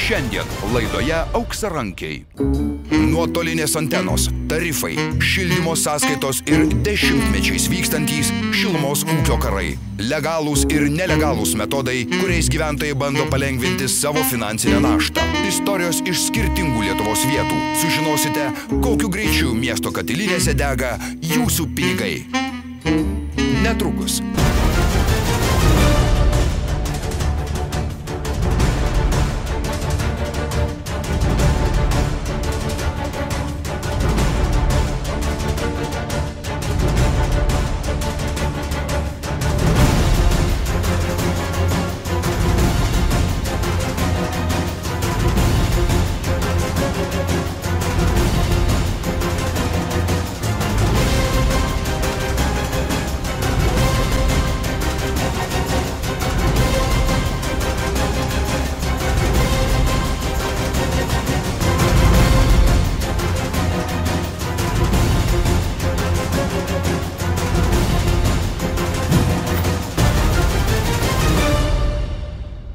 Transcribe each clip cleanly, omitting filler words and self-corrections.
Šiandien laidoje Auksarankiai. Nuotolinės antenos, tarifai, šildymo sąskaitos ir dešimtmečiais vykstantys šilumos ūkio karai. Legalūs ir nelegalūs metodai, kuriais gyventojai bando palengvinti savo finansinę naštą. Istorijos iš skirtingų Lietuvos vietų. Sužinosite, kokiu greičiu miesto katilinėse dega jūsų pinigai. Netrukus.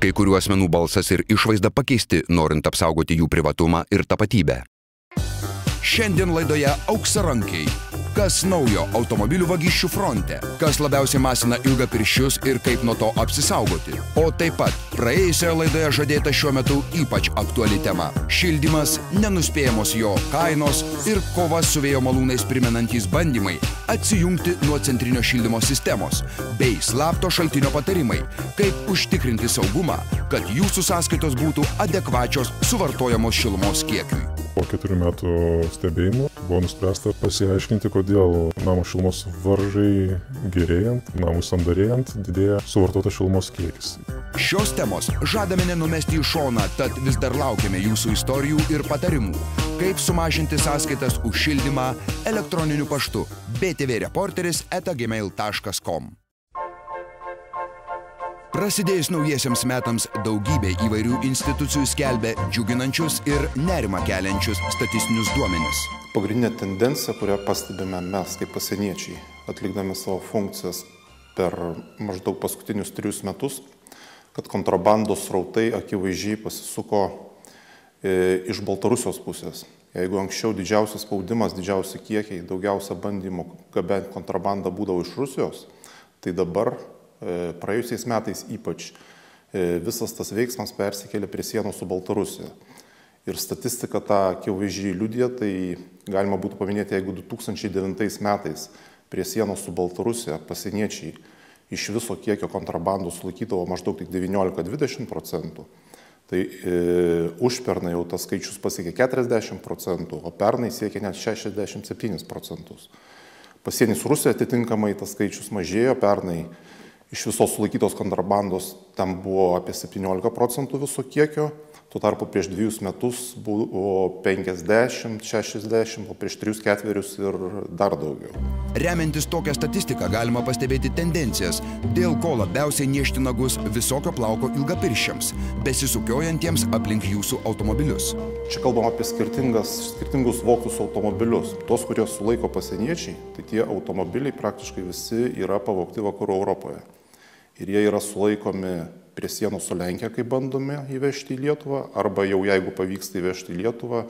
Kai kurių asmenų balsas ir išvaizda pakeisti, norint apsaugoti jų privatumą ir tapatybę. Šiandien laidoje Auksarankiai. Kas naujo automobilių vagysčių fronte? Kas labiausiai masina ilgapirščius ir kaip nuo to apsisaugoti? O taip pat praėjusioje laidoje žadėta šiuo metu ypač aktuali tema – šildymas, nenuspėjamos jo kainos ir kova su vėjo malūnais primenantys bandymai atsijungti nuo centrinio šildymo sistemos bei slapto šaltinio patarimai, kaip užtikrinti saugumą, kad jūsų sąskaitos būtų adekvačios suvartojamos šilumos kiekiui. Po 4 metų stebėjimų buvo nuspręsta pasiaiškinti, kodėl namo šilumos varžai gerėjant, namų sandarėjant didėja suvartotas šilumos kiekis. Šios temos žadame nenumesti į šoną, tad vis dar laukiame jūsų istorijų ir patarimų. Kaip sumažinti sąskaitas už šildymą elektroniniu paštu btvreporteris@gmail.com. Prasidėjus naujiesiams metams daugybė įvairių institucijų skelbia džiuginančius ir nerimą keliančius statistinius duomenis. Pagrindinė tendencija, kurią pastebime mes kaip pasieniečiai, atlikdami savo funkcijas per maždaug paskutinius 3 metus, kad kontrabandos srautai akivaizdžiai pasisuko iš Baltarusijos pusės. Jeigu anksčiau didžiausias spaudimas, didžiausi kiekiai, daugiausia bandymų gabenti kontrabandą būdavo iš Rusijos, tai dabar praėjusiais metais ypač visas tas veiksmas persikėlė prie sienos su Baltarusija. Ir statistika tą akivaizdžiai liudija, tai galima būtų paminėti, jeigu 2009 metais prie sienos su Baltarusija pasieniečiai iš viso kiekio kontrabandų sulaikydavo maždaug tik 19–20%, tai užpernai jau tas skaičius pasiekė 40%, o pernai siekė net 67%. Pasienis Rusija atitinkamai tas skaičius mažėjo, pernai iš visos sulaikytos kontrabandos tam buvo apie 17% viso kiekio, tuo tarpu prieš 2 metus buvo 50–60, o prieš 3 ketverius ir dar daugiau. Remiantis tokią statistiką galima pastebėti tendencijas, dėl ko labiausiai niežti nagus visokio plauko ilgapirščiams, besisukiojantiems aplink jūsų automobilius. Čia kalbam apie skirtingus vogtus automobilius. Tos, kurie sulaiko pasieniečiai, tai tie automobiliai praktiškai visi yra pavogti Vakarų Europoje. Ir jie yra sulaikomi prie sienos su Lenkija, kai bandome įvežti į Lietuvą, arba jau jeigu pavyksta įvežti į Lietuvą,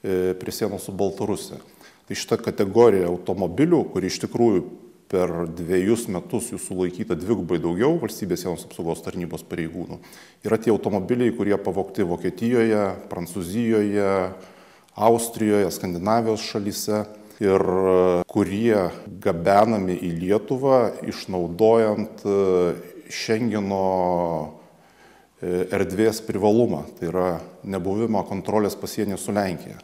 prie sienos su Baltarusija. Tai šita kategorija automobilių, kuri iš tikrųjų per 2 metus jų sulaikyta dvigubai daugiau valstybės sienos apsaugos tarnybos pareigūnų, yra tie automobiliai, kurie pavogti Vokietijoje, Prancūzijoje, Austrijoje, Skandinavijos šalyse ir kurie gabenami į Lietuvą išnaudojant Šengeno erdvės privalumą, tai yra nebuvimo kontrolės pasienyje su Lenkija.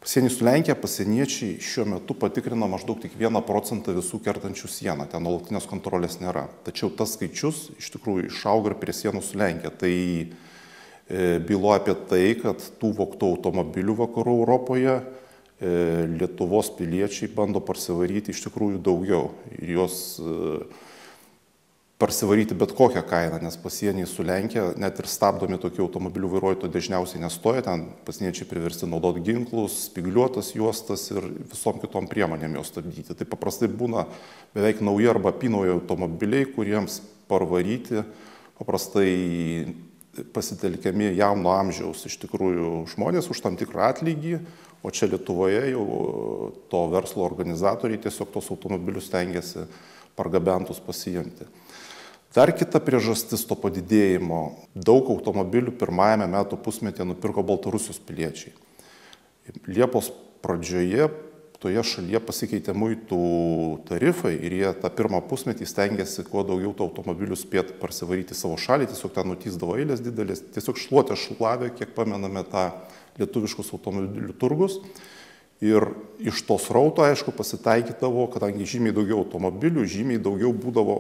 Pasienyje su Lenkija pasieniečiai šiuo metu patikrina maždaug tik 1% visų kertančių sieną, ten nuolatinės kontrolės nėra. Tačiau tas skaičius iš tikrųjų išauga ir prie sienų su Lenkija. Tai byloja apie tai, kad tų vogtų automobilių Vakarų Europoje Lietuvos piliečiai bando parsivaryti iš tikrųjų daugiau. Ir juos parsivaryti bet kokią kainą, nes pasieniai su Lenkija, net ir stabdomi tokių automobilių vairuotojų dažniausiai nestoja, ten pasieniečiai priversti naudoti ginklus, spygliuotas juostas ir visom kitom priemonėm jos stabdyti. Tai paprastai būna beveik nauji arba apynauji automobiliai, kuriems parvaryti paprastai pasitelkiami jauno amžiaus iš tikrųjų žmonės už tam tikrą atlygį, o čia Lietuvoje jau to verslo organizatoriai tiesiog tos automobilius stengiasi pargabentus pasiimti. Dar kita priežastis to padidėjimo – daug automobilių pirmajame metų pusmetyje nupirko Baltarusijos piliečiai. Liepos pradžioje toje šalyje pasikeitė muitų tarifai ir jie tą pirmą pusmetį stengiasi kuo daugiau tų automobilių spėti parsivaryti savo šalį, tiesiog ten nutįsdavo eilės didelės, tiesiog šluotė šlavė, kiek pamename tą lietuviškus automobilių turgus. Ir iš tos rauto, aišku, pasitaikydavo, kadangi žymiai daugiau automobilių, žymiai daugiau būdavo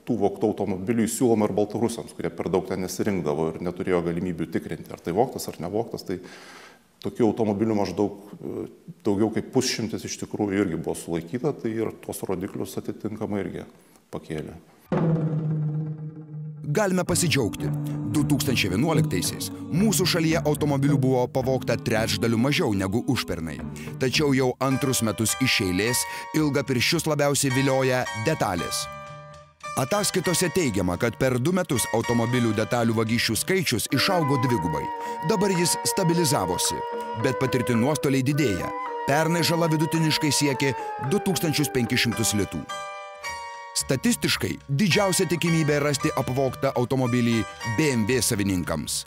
tų vogtų automobilių įsiūloma ir baltarusiams, kurie per daug ten nesirinkdavo ir neturėjo galimybių tikrinti, ar tai vogtas ar nevogtas. Tai tokių automobilių maždaug daugiau kaip 500 iš tikrųjų irgi buvo sulaikyta, tai ir tuos rodiklius atitinkamai irgi pakėlė. Galime pasidžiaugti. 2011-aisiais mūsų šalyje automobilių buvo pavogta trečdaliu mažiau negu užpernai. Tačiau jau antrus metus iš eilės ilgapirščius labiausiai vilioja detalės. Ataskaitose teigiama, kad per 2 metus automobilių detalių vagysčių skaičius išaugo dvigubai. Dabar jis stabilizavosi, bet patirti nuostoliai didėja. Pernai žala vidutiniškai siekė 2500 litų. Statistiškai didžiausia tikimybė rasti apvogtą automobilį BMW savininkams.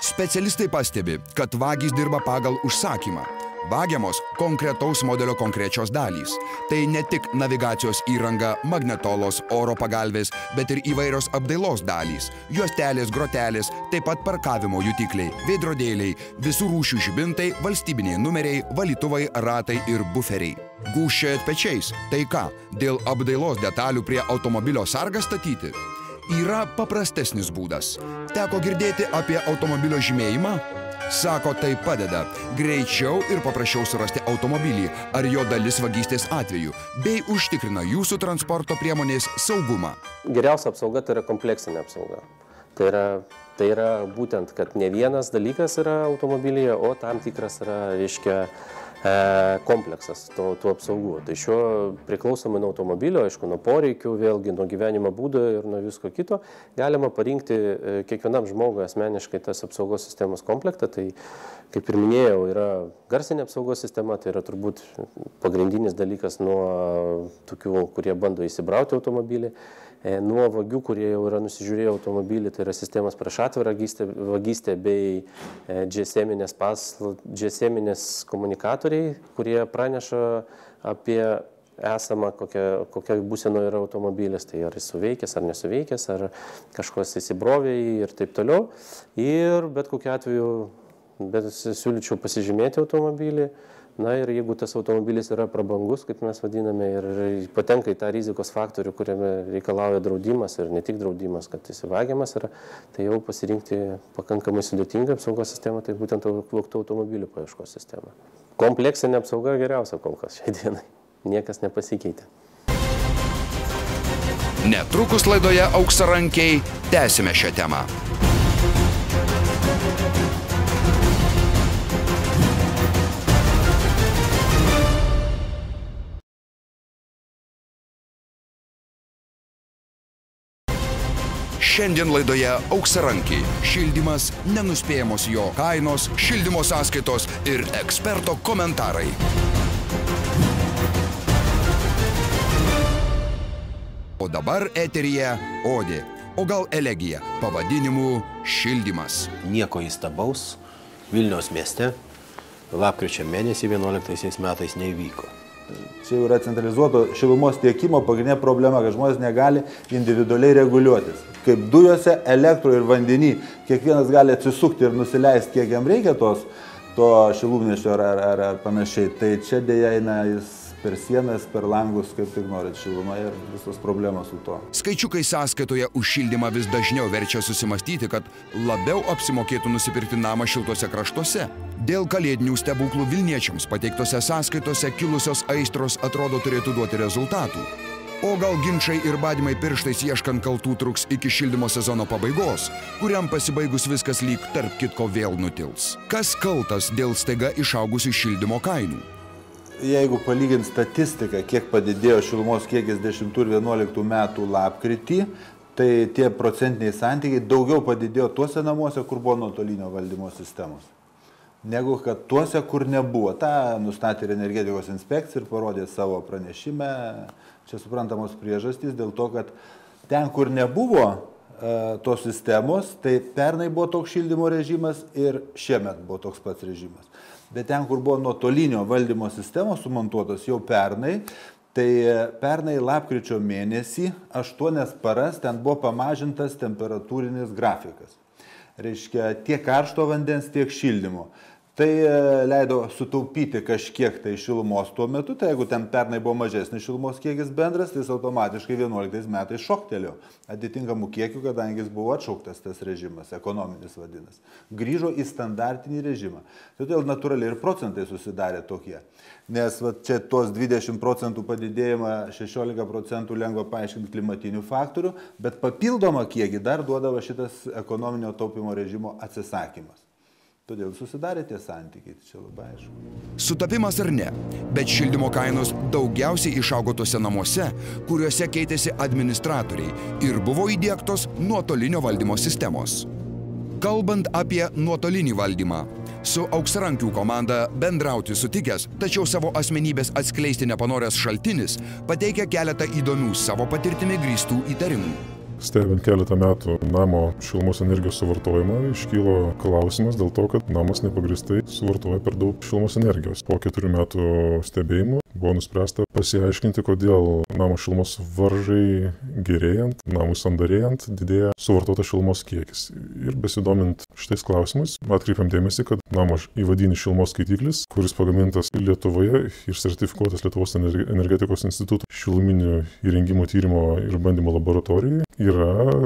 Specialistai pastebi, kad vagys dirba pagal užsakymą. Vagiamos konkretaus modelio konkrečios dalys. Tai ne tik navigacijos įranga, magnetolos, oro pagalvės, bet ir įvairios apdailos dalys, juostelės, grotelės, taip pat parkavimo jutikliai, veidrodėliai, visų rūšių žibintai, valstybiniai numeriai, valytuvai, ratai ir buferiai. Gūžčiojat pečiais, tai ką, dėl apdailos detalių prie automobilio sargą statyti? Yra paprastesnis būdas. Teko girdėti apie automobilio žymėjimą? Sako, tai padeda greičiau ir paprasčiau surasti automobilį ar jo dalis vagystės atveju, bei užtikrina jūsų transporto priemonės saugumą. Geriausia apsauga tai yra kompleksinė apsauga. Tai yra būtent, kad ne vienas dalykas yra automobilyje, o tam tikras yra, reiškia, kompleksas tų apsaugų. Tai šiuo priklausomai nuo automobilio, aišku, nuo poreikių, vėlgi nuo gyvenimo būdo ir nuo visko kito, galima parinkti kiekvienam žmogui asmeniškai tas apsaugos sistemos komplektą. Tai, kaip ir minėjau, yra garsinė apsaugos sistema, tai yra turbūt pagrindinis dalykas nuo tokių, kurie bando įsibrauti automobilį, nuo vagių, kurie jau yra nusižiūrėję automobilį, tai yra sistemas prieš atvirą vagystę bei GSM-inės komunikatoriai, kurie praneša apie esamą, kokia būsenoje yra automobilis, tai ar jis suveikęs ar nesuveikęs, ar kažkas įsibrovė ir taip toliau. Ir bet kokiu atveju siūlyčiau pasižymėti automobilį. Na ir jeigu tas automobilis yra prabangus, kaip mes vadiname, ir patenka į tą rizikos faktorių, kuriame reikalauja draudimas ir ne tik draudimas, kad jis įvagiamas yra, tai jau pasirinkti pakankamai sudėtingą apsaugos sistemą, tai būtent vogtų automobilių paieškos sistemą. Kompleksinė apsauga geriausia kol kas šiai dienai. Niekas nepasikeitė. Netrukus laidoje Auksarankiai tęsime šią temą. Šiandien laidoje Auksarankiai. Šildymas, nenuspėjamos jo kainos, šildymo sąskaitos ir eksperto komentarai. O dabar eteryje Odė, o gal elegija, pavadinimu Šildymas. Nieko įstabaus Vilniaus mieste lapkričio mėnesį 11 metais neįvyko. Čia yra centralizuoto šilumos tiekimo pagrindinė problema, kad žmonės negali individualiai reguliuotis. Kaip dujose, elektroje ir vandenį kiekvienas gali atsisukti ir nusileisti, kiek jam reikia to šilumnešio ar panašiai. Tai čia dėja eina jis per sienas, per langus, kaip tik norit šilumą ir visos problemos su to. Skaičiukai sąskaitoje už šildymą vis dažniau verčia susimastyti, kad labiau apsimokėtų nusipirkti namą šiltuose kraštuose. Dėl kalėdinių stebuklų Vilniečiams pateiktose sąskaitose kilusios aistros atrodo turėtų duoti rezultatų. O gal ginčai ir badymai pirštais ieškant kaltų truks iki šildymo sezono pabaigos, kuriam pasibaigus viskas lyg tarp kitko vėl nutils. Kas kaltas dėl staiga išaugusių šildymo kainų? Jeigu palygint statistiką, kiek padidėjo šilumos kiekis 10 ir 11 metų lapkritį, tai tie procentiniai santykiai daugiau padidėjo tuose namuose, kur buvo nuotolinio valdymo sistemos, negu kad tuose, kur nebuvo. Ta nustatė ir energetikos inspekcija ir parodė savo pranešime. Čia suprantamos priežastys dėl to, kad ten, kur nebuvo tos sistemos, tai pernai buvo toks šildymo režimas ir šiemet buvo toks pats režimas. Bet ten, kur buvo nuotolinio valdymo sistemos sumontuotos jau pernai, tai pernai lapkričio mėnesį 8 paras ten buvo pamažintas temperatūrinis grafikas. Reiškia tiek karšto vandens, tiek šildymo. Tai leido sutaupyti kažkiek tai šilumos tuo metu, tai jeigu ten pernai buvo mažesnis šilumos kiekis bendras, tai jis automatiškai 11 metais šoktelėjo atitinkamų kiekių, kadangi jis buvo atšauktas tas režimas, ekonominis vadinas. Grįžo į standartinį režimą. Todėl natūraliai ir procentai susidarė tokie. Nes čia tos 20% padidėjimą, 16% lengva paaiškinti klimatinių faktorių, bet papildomą kiekį dar duodavo šitas ekonominio taupimo režimo atsisakymas. Todėl susidarė tie santykiai, čia labai aišku. Sutapimas ar ne, bet šildymo kainos daugiausiai išaugo tuose namuose, kuriuose keitėsi administratoriai ir buvo įdiegtos nuotolinio valdymo sistemos. Kalbant apie nuotolinį valdymą, su Auksarankių komanda bendrauti sutikęs, tačiau savo asmenybės atskleisti nepanoręs šaltinis pateikia keletą įdomių savo patirtimi grįstų įtarimų. Stebint keletą metų namo šilumos energijos suvartojimą, iškylo klausimas dėl to, kad namas nepagrįstai suvartoja per daug šilumos energijos. Po 4 metų stebėjimų buvo nuspręsta pasiaiškinti, kodėl namo šilumos varžai gerėjant, namui sandarėjant, didėja suvartota šilumos kiekis. Ir besidomint šitais klausimais, atkreipiam dėmesį, kad namo įvadinis šilumos skaitiklis, kuris pagamintas Lietuvoje ir sertifikuotas Lietuvos energetikos instituto šiluminių įrengimų tyrimo ir bandymo laboratorijoje, yra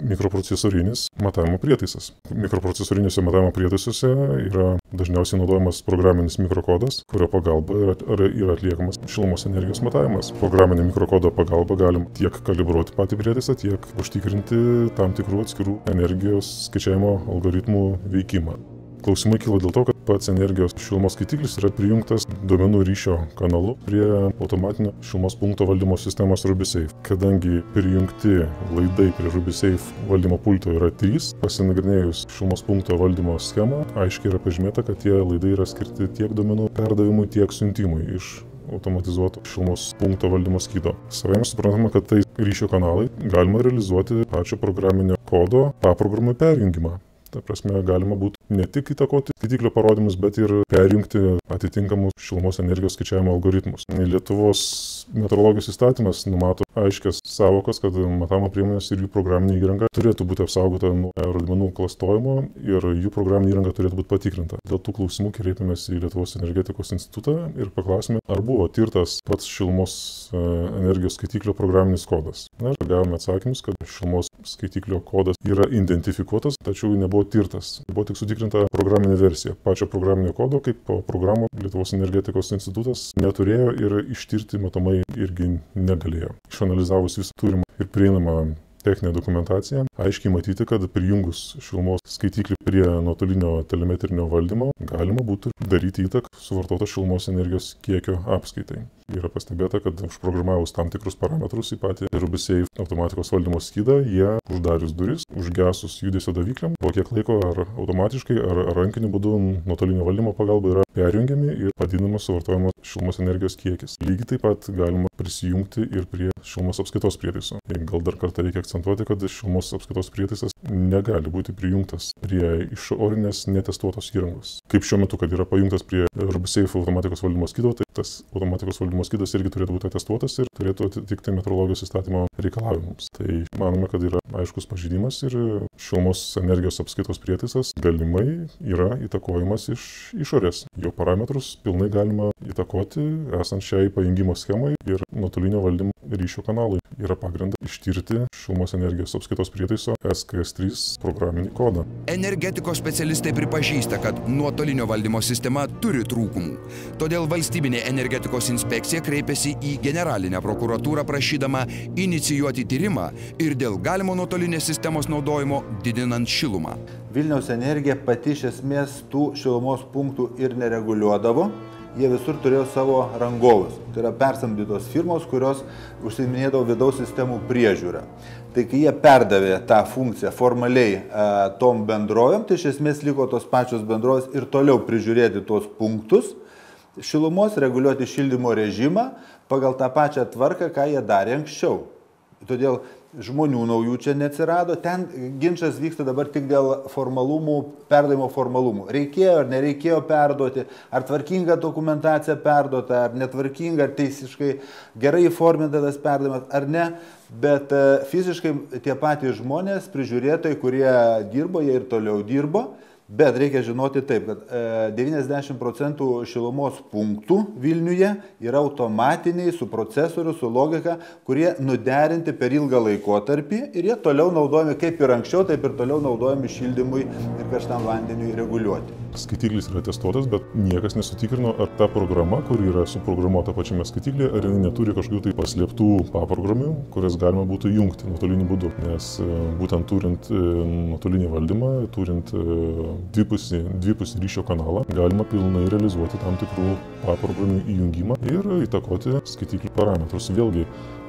mikroprocesorinis matavimo prietaisas. Mikroprocesoriniuose matavimo prietaisuose yra dažniausiai naudojamas programinis mikrokodas, kurio pagalba yra atliekamas šilumos energijos matavimas. Programinio mikrokodo pagalba galim tiek kalibruoti patį prietaisą, tiek užtikrinti tam tikrų atskirų energijos skaičiavimo algoritmų veikimą. Klausimai kilo dėl to, kad pats energijos šilumos skaitiklis yra prijungtas duomenų ryšio kanalu prie automatinio šilumos punkto valdymo sistemos RubySafe. Kadangi prijungti laidai prie RubySafe valdymo pulto yra 3, pasinagrinėjus šilumos punkto valdymo schemą, aiškiai yra pažymėta, kad tie laidai yra skirti tiek duomenų perdavimui, tiek siuntimui iš automatizuoto šilumos punkto valdymo skydo. Savai mes suprantame, kad tai ryšio kanalai galima realizuoti pačio programinio kodo paprogramų perjungimą. Ta prasme, galima būtų ne tik įtakoti skaitiklio parodymus, bet ir perjungti atitinkamus šilumos energijos skaičiavimo algoritmus. Lietuvos meteorologijos įstatymas numato aiškias savokas, kad matavimo priemonės ir jų programinė įranga turėtų būti apsaugota nuo rodmenų klastojimo ir jų programinė įranga turėtų būti patikrinta. Dėl tų klausimų kreipėmės į Lietuvos energetikos institutą ir paklausėme, ar buvo tirtas pats šilumos energijos skaitiklio programinis kodas. Na, ir gavome atsakymus, kad šilumos skaitiklio kodas yra identifikuotas, tačiau nebuvo tirtas. Buvo tik sutikrinta programinė versija. Pačio programinio kodo kaip programų Lietuvos energetikos institutas neturėjo ir ištirti matomai irgi negalėjo. Išanalizavus visą turimą ir prieinamą techninę dokumentaciją, aiškiai matyti, kad prijungus šilumos skaitiklį prie nuotolinio telemetrinio valdymo galima būtų daryti įtaką suvartotos šilumos energijos kiekio apskaitai. Yra pastebėta, kad užprogramavus tam tikrus parametrus į patį RubySafe automatikos valdymo skydą, jie uždarius duris, užgesus judesio davikliam, po kiek laiko ar automatiškai, ar rankiniu būdu nuotolinio valdymo pagalba yra perjungiami ir padidinamas suvartojamos šilumos energijos kiekis. Lygiai taip pat galima prisijungti ir prie šilumos apskaitos prietaiso. Gal dar kartą reikia akcentuoti, kad šilumos apskaitos prietaisas negali būti prijungtas prie išorinės netestuotos įrangos. Kaip šiuo metu, kad yra pajungtas prie RubySafe automatikos valdymo skydo, tai tas automatikos valdymo skydas irgi turėtų būti atestuotas ir turėtų atitikti meteorologijos įstatymo reikalavimus. Tai manome, kad yra aiškus pažeidimas ir šilumos energijos apskaitos prietaisas galimai yra įtakojimas iš išorės. Jo parametrus pilnai galima įtakoti esant šiai pajungimo schemai ir nuotolinio valdymo ryšio kanalui. Yra pagrindas ištirti šilumos energijos apskaitos prietaiso SKS3 programinį kodą. Energetikos specialistai pripažįsta, kad nuotolinio valdymo sistema turi trūkumų. Todėl valstybinė energetikos inspekcija kreipėsi į generalinę prokuratūrą prašydama inicijuoti tyrimą ir dėl galimo nuotolinės sistemos naudojimo didinant šilumą. Vilniaus energija pati iš esmės tų šilumos punktų ir nereguliuodavo. Jie visur turėjo savo rangovus. Tai yra persamdytos firmos, kurios užsiiminėdavo vidaus sistemų priežiūrą. Tai Tai kai jie perdavė tą funkciją formaliai tom bendrovėm, tai iš esmės liko tos pačios bendrovės ir toliau prižiūrėti tuos punktus šilumos, reguliuoti šildymo režimą pagal tą pačią tvarką, ką jie darė anksčiau. Todėl žmonių naujų čia neatsirado, ten ginčas vyksta dabar tik dėl formalumų, perdavimo formalumų. Reikėjo ar nereikėjo perduoti, ar tvarkinga dokumentacija perduota, ar netvarkinga, ar teisiškai gerai įformintas perdavimas, ar ne. Bet fiziškai tie patys žmonės, prižiūrėtojai, kurie dirbo, jie ir toliau dirbo. Bet reikia žinoti taip, kad 90% šilumos punktų Vilniuje yra automatiniai, su procesoriu, su logika, kurie nuderinti per ilgą laikotarpį ir jie toliau naudojami kaip ir anksčiau, taip ir toliau naudojami šildymui ir karštam vandeniui reguliuoti. Skaitiklis yra testuotas, bet niekas nesutikrino, ar ta programa, kuri yra suprogramuota pačiame skaitiklyje, ar jinai neturi kažkokių tai paslėptų paprogramų, kurias galima būtų jungti nuotoliniu būdu. Nes būtent turint nuotolinį valdymą, turint dvipusį ryšio kanalą, galima pilnai realizuoti tam tikrų paprogramų įjungimą ir įtakoti skaitiklių parametrus. Vėlgi,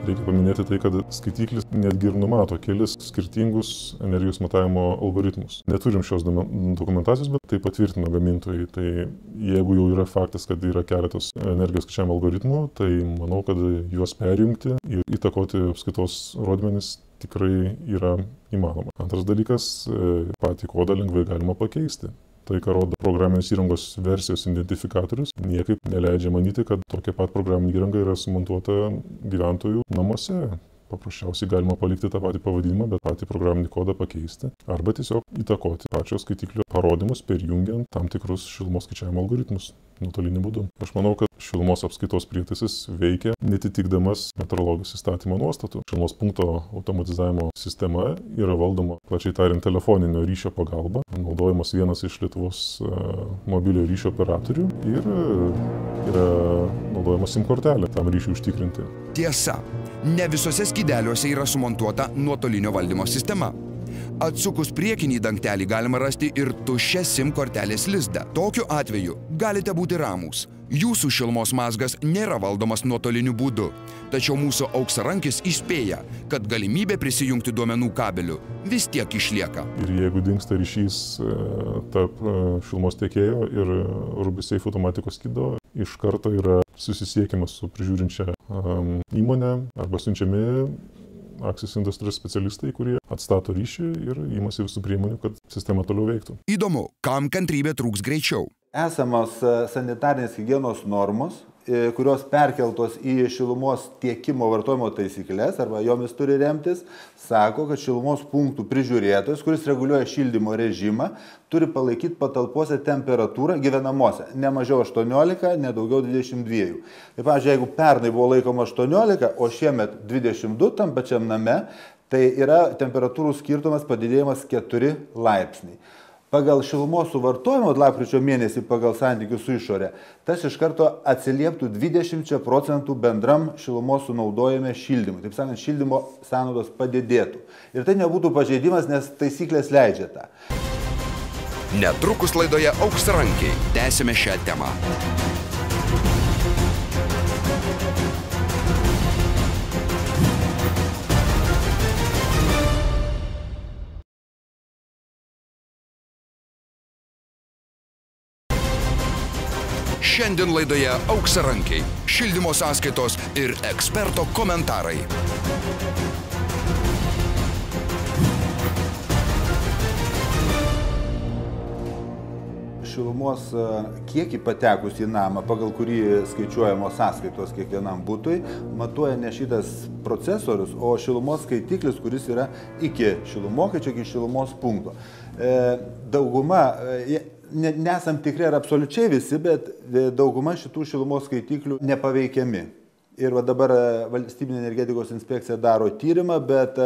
reikia paminėti tai, kad skaitiklis netgi ir numato kelis skirtingus energijos matavimo algoritmus. Neturim šios dokumentacijos, bet tai patvirtina gamintojai. Tai jeigu jau yra faktas, kad yra keletas energijos skaičiavimo algoritmų, tai manau, kad juos perjungti ir įtakoti apskaitos rodmenis tikrai yra įmanoma. Antras dalykas, patį kodą lengvai galima pakeisti. Tai, ką rodo programinės įrangos versijos identifikatorius, niekaip neleidžia manyti, kad tokia pat programinė įranga yra sumontuota gyventojų namuose. Paprasčiausiai galima palikti tą patį pavadinimą, bet patį programinį kodą pakeisti. Arba tiesiog įtakoti pačio skaitiklio parodymus, perjungiant tam tikrus šilumos skaičiavimo algoritmus nuotoliniu būdu. Aš manau, kad šilumos apskaitos prietaisas veikia netitikdamas metrologijos įstatymo nuostatų. Šilumos punkto automatizavimo sistema yra valdoma, plačiai tariant, telefoninio ryšio pagalba. Naudojamas vienas iš Lietuvos mobiliojo ryšio operatorių ir yra naudojama SIM kortelė tam ryšiui užtikrinti. Tiesa, ne visose skydeliuose yra sumontuota nuotolinio valdymo sistema. Atsukus priekinį dangtelį galima rasti ir tuščią SIM kortelės lizdą. Tokiu atveju galite būti ramūs. Jūsų šilumos mazgas nėra valdomas nuotoliniu būdu. Tačiau mūsų auksarankis įspėja, kad galimybė prisijungti duomenų kabeliu vis tiek išlieka. Ir jeigu dingsta ryšys tarp šilumos tiekėjo ir RubySafe automatikos skydo, iš karto yra susisiekimas su prižiūrinčia įmonė arba siunčiami Axis Industries specialistai, kurie atstato ryšį ir imasi visų priemonių, kad sistema toliau veiktų. Įdomu, kam kantrybė trūks greičiau. Esamos sanitarinės higienos normos, kurios perkeltos į šilumos tiekimo vartojimo taisyklės arba jomis turi remtis, sako, kad šilumos punktų prižiūrėtojas, kuris reguliuoja šildymo režimą, turi palaikyti patalpose temperatūrą gyvenamose, ne mažiau 18, ne daugiau 22. Tai, pavyzdžiui, jeigu pernai buvo laikoma 18, o šiemet 22 tam pačiam name, tai yra temperatūrų skirtumas padidėjimas 4 laipsniai. Pagal šilumos suvartojimo lapkričio mėnesį pagal santykius su išorė, tas iš karto atsilieptų 20% bendram šilumos sunaudojime šildymui. Taip sakant, šildymo sąnaudos padidėtų. Ir tai nebūtų pažeidimas, nes taisyklės leidžia tą. Netrukus laidoje Auksarankiai tęsime šią temą. Šiandien laidoje Auksarankiai, šildymo sąskaitos ir eksperto komentarai. Šilumos kiekį patekus į namą, pagal kurį skaičiuojamos sąskaitos kiekvienam butui, matuoja ne šitas procesorius, o šilumos skaitiklis, kuris yra iki šilumokaičio, iki šilumos punkto. Dauguma, nesam tikri ar absoliučiai visi, bet dauguma šitų šilumos skaitiklių nepaveikiami. Ir dabar Valstybinė energetikos inspekcija daro tyrimą, bet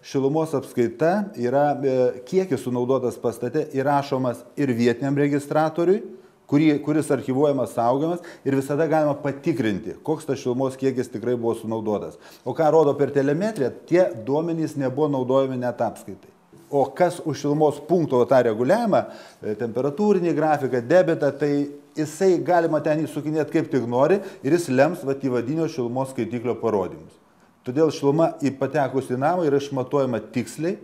šilumos apskaita yra kiekis sunaudotas pastate įrašomas ir vietiniam registratoriui, kuris archyvuojamas, saugomas ir visada galima patikrinti, koks tas šilumos kiekis tikrai buvo sunaudotas. O ką rodo per telemetriją, tie duomenys nebuvo naudojami net apskaitai. O kas už šilumos punkto tą reguliavimą, temperatūrinį grafiką, debitą, tai jisai galima ten įsukinėti kaip tik nori ir jis lems įvadinio šilumos skaitiklio parodymus. Todėl šiluma patekus į namą yra išmatuojama tiksliai,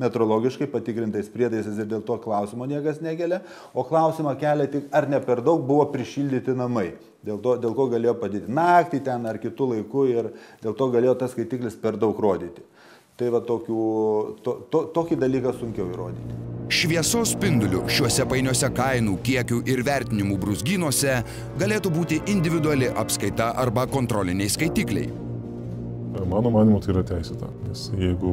metrologiškai patikrintais prietaisais ir dėl to klausimo niekas nekelia, o klausimą kelia tik, ar ne per daug buvo prišildyti namai. Dėl ko galėjo padėti naktį ten ar kitų laikų ir dėl to galėjo tas skaitiklis per daug rodyti. Tai va tokį dalyką sunkiau įrodyti. Šviesos spindulių šiuose painiuose kainų, kiekių ir vertinimų brūzgynuose galėtų būti individuali apskaita arba kontroliniai skaitikliai. Mano manimu, tai yra teisėta, nes jeigu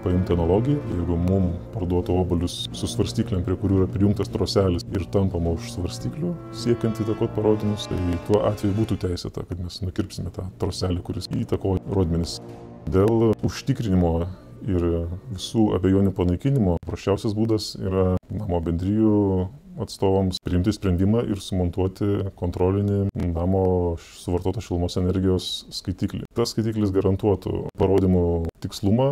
paimti analogiją, jeigu mums parduotų obuolius su svarstyklėm, prie kurių yra prijungtas troselis ir tampama už svarstyklių, siekiant įtakoti parodymus, tai tuo atveju būtų teisėta, kad mes nukirpsime tą troselį, kuris įtakoja rodmenis. Dėl užtikrinimo ir visų abejonių panaikinimo prasčiausias būdas yra namo bendrijų atstovams priimti sprendimą ir sumontuoti kontrolinį namo suvartotos šilumos energijos skaitiklį. Tas skaitiklis garantuotų parodymų tikslumą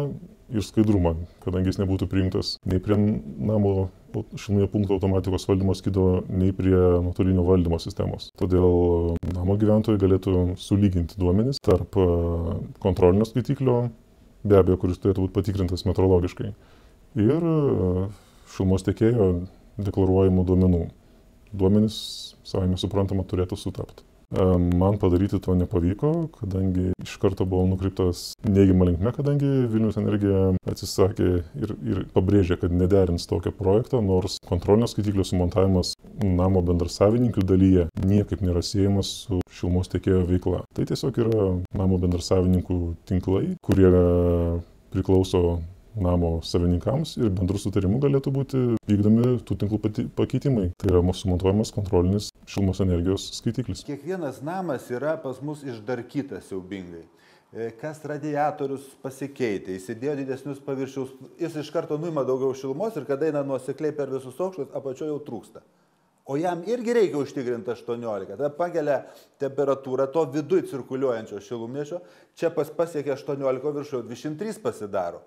ir skaidrumą, kadangi jis nebūtų prijungtas nei prie namo šilumos punkto automatikos valdymo skydo, nei prie nuotolinio valdymo sistemos. Todėl namo gyventojai galėtų sulyginti duomenis tarp kontrolinio skaitiklio, be abejo, kuris turėtų būti patikrintas metrologiškai, ir šilumos tiekėjo deklaruojamų duomenų. Duomenys, savai suprantama, turėtų sutapti. Man padaryti to nepavyko, kadangi iš karto buvo nukreiptas neigiama linkme, kadangi Vilniaus Energija atsisakė ir pabrėžė, kad nederins tokio projekto, nors kontrolinio skaitiklio sumontavimas namo bendrasavininkių dalyje niekaip nėra siejamas su šilumos tiekėjo veikla. Tai tiesiog yra namo bendrasavininkų tinklai, kurie priklauso namo savininkams ir bendrų sutarimų galėtų būti vykdomi tų tinklų pakeitimai. Tai yra mūsų sumontuojamas kontrolinis šilumos energijos skaitiklis. Kiekvienas namas yra pas mus išdarkytas siaubingai. Kas radiatorius pasikeitė, įsidėjo didesnius paviršiaus, jis iš karto nuima daugiau šilumos ir kada eina nuosekliai per visus aukštus, apačioje jau trūksta. O jam irgi reikia užtikrinti 18. Tada pakelia temperatūrą to viduj cirkuliuojančio šilumnešio, čia pasiekia 18, viršuje 23 pasidaro.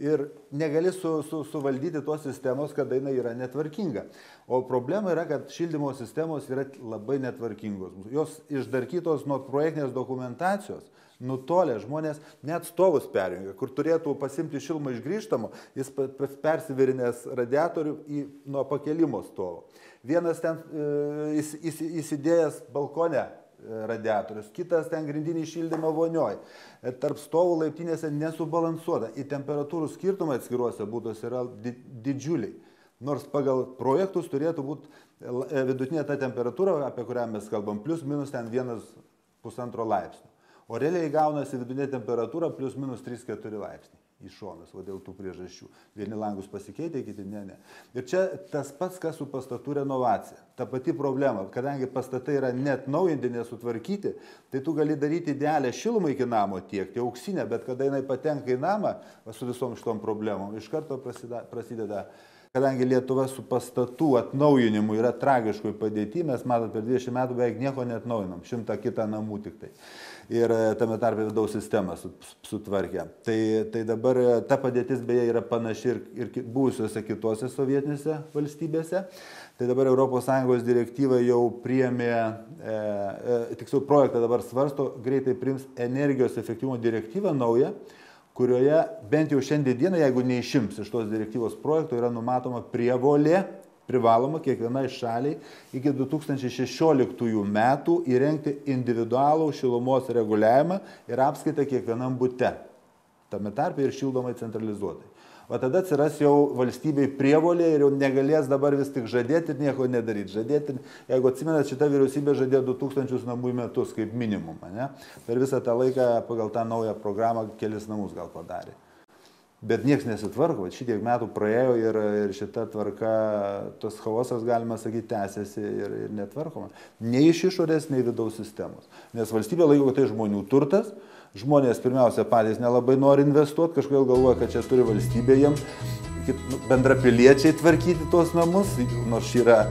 Ir negali suvaldyti tos sistemos, kada jinai yra netvarkinga. O problema yra, kad šildymo sistemos yra labai netvarkingos. Jos išdarkytos nuo projektinės dokumentacijos, nutolę žmonės net stovus perjungia, kur turėtų pasimti šilumą iš grįžtamo, jis persivirinęs radiatorių nuo pakelimo stovo. Vienas ten įsidėjęs balkone radiatorius, kitas ten grindinį šildymą vonioj. Tarp stovų laiptinėse nesubalansuota. Į temperatūrų skirtumai atskiruose būtuose yra didžiuliai. Nors pagal projektus turėtų būti vidutinė ta temperatūra, apie kurią mes kalbam, plius minus ten 1,5 laipsnio. O realiai gaunasi vidutinė temperatūra plius minus 3-4 laipsniai iš šonas, o dėl tų priežasčių. Vieni langus pasikeitė, kiti ne. Ir čia tas pats, kas su pastatų renovacija. Ta pati problema, kadangi pastatai yra net naujinti, nesutvarkyti, tai tu gali daryti idealią šilumą iki namo tiekti, auksinę, bet kada jinai patenka į namą, su visom šitom problemom, iš karto prasideda. Kadangi Lietuva su pastatų atnaujinimu yra tragiškoj padėty, mes matot, per 20 metų beveik nieko neatnaujinam, 100 kitą namų tik tai. Ir tame tarpe vidaus sistemą sutvarkė. Tai dabar ta padėtis beje yra panaši ir buvusiuose kitose sovietinėse valstybėse. Tai dabar ES direktyva jau priėmė, tiksliau projektą dabar svarsto, greitai priims energijos efektyvumo direktyvą naują, kurioje bent jau šiandien dieną, jeigu neišims iš tos direktyvos projekto, yra numatoma prievolė, privaloma kiekvienai šaliai iki 2016 metų įrengti individualų šilumos reguliavimą ir apskaitą kiekvienam bute. Tame tarpe ir šildomai centralizuotai. O tada atsiras jau valstybei prievolė ir jau negalės dabar vis tik žadėti ir nieko nedaryti. Žadėti, jeigu atsimenat, šita vyriausybė žadėjo 2000 namų į metus kaip minimum. Ne? Per visą tą laiką pagal tą naują programą kelis namus gal padarė. Bet nieks nesitvarko, šitiek metų praėjo ir šita tvarka, tos chaosas, galima sakyti, tęsiasi ir netvarkoma. Nei iš išorės, nei vidaus sistemos. Nes valstybė laiko, kad tai žmonių turtas, žmonės pirmiausia patys nelabai nori investuoti, kažkodėl galvoja, kad čia turi valstybė jiems, bendrapiliečiai tvarkyti tos namus, nors yra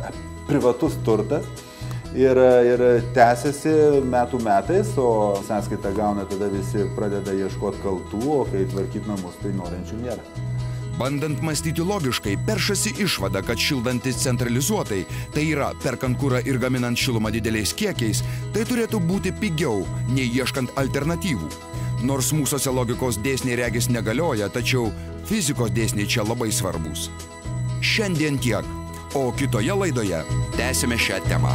privatus turtas. Ir tęsiasi metų metais, o sąskaitą gauna tada visi pradeda ieškoti kaltų, o kai tvarkyti namus, tai norinčių nėra. Bandant mąstyti logiškai, peršasi išvada, kad šildantis centralizuotai, tai yra perkant kurą ir gaminant šilumą dideliais kiekiais, tai turėtų būti pigiau, nei ieškant alternatyvų. Nors mūsųse logikos dėsniai regis negalioja, tačiau fizikos dėsniai čia labai svarbus. Šiandien tiek, o kitoje laidoje tęsime šią temą.